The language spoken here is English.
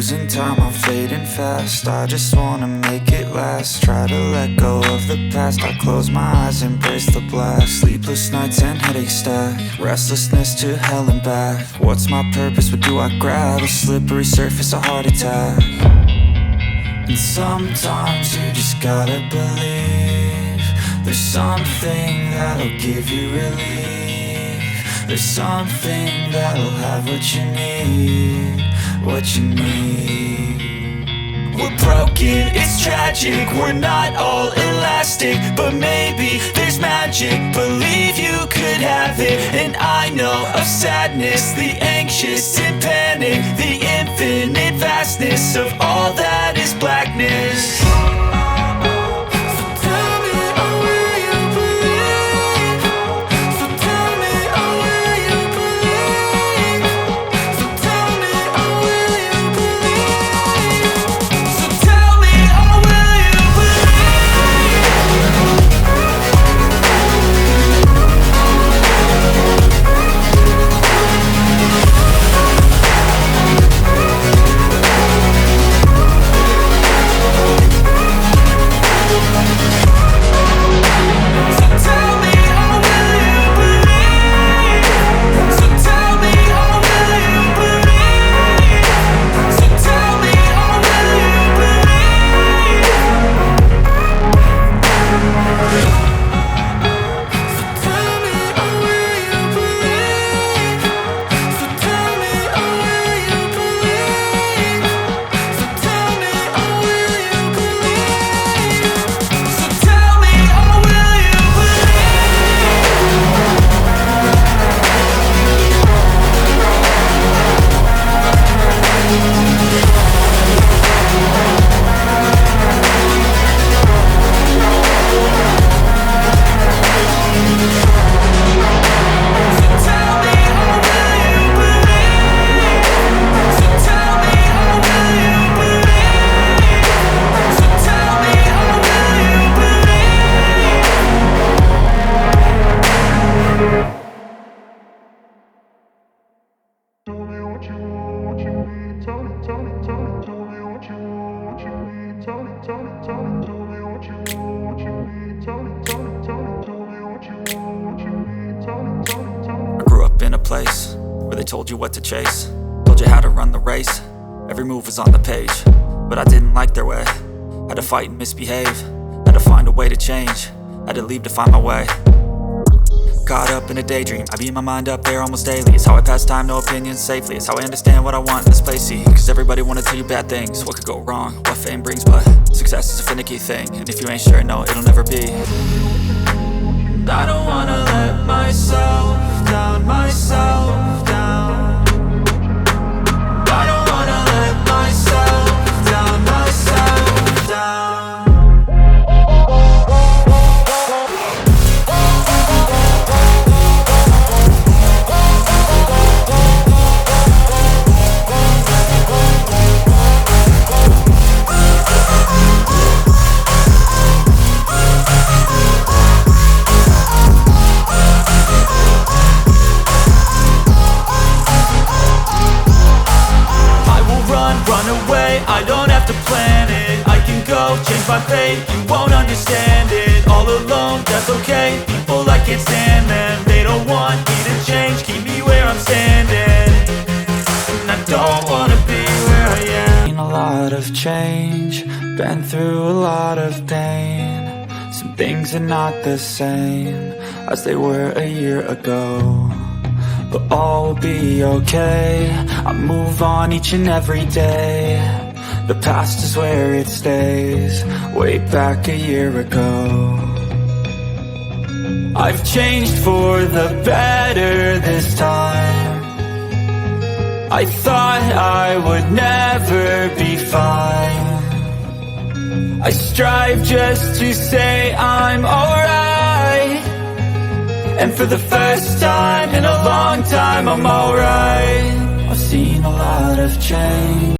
losing time, I'm fading fast. I just wanna make it last. Try to let go of the past. I close my eyes, embrace the blast. Sleepless nights and headaches stack. Restlessness to hell and back. What's my purpose? What do I grab? A slippery surface, a heart attack. And sometimes you just gotta believe there's something that'll give you relief. There's something that'll have what you need, what you need. We're broken, it's tragic, we're not all elastic, but maybe there's magic. Believe you could have it, and I know of sadness, the anxious and panic, the infinite vastness of all that is blackness. Told you what to chase, told you how to run the race. Every move was on the page, but I didn't like their way. Had to fight and misbehave, had to find a way to change, had to leave to find my way. Caught up in a daydream, I beat my mind up there almost daily. It's how I pass time, no opinions safely. It's how I understand what I want in this place, see. Cause everybody wanna tell you bad things, what could go wrong, what fame brings. But success is a finicky thing, and if you ain't sure, no, it'll never be. I don't wanna let myself down, myself down. I don't wanna let myself down, myself down. Run away, I don't have to plan it. I can go change my fate, you won't understand it. All alone, that's okay. People, I can't stand them. They don't want me to change, keep me where I'm standing. And I don't wanna be where I am. Seen a lot of change, been through a lot of pain. Some things are not the same as they were a year ago, but all will be okay. I move on each and every day. The past is where it stays, way back a year ago. I've changed for the better this time. I thought I would never be fine. I strive just to say I'm alright. And for the first time in a long time, I'm alright. I've seen a lot of change.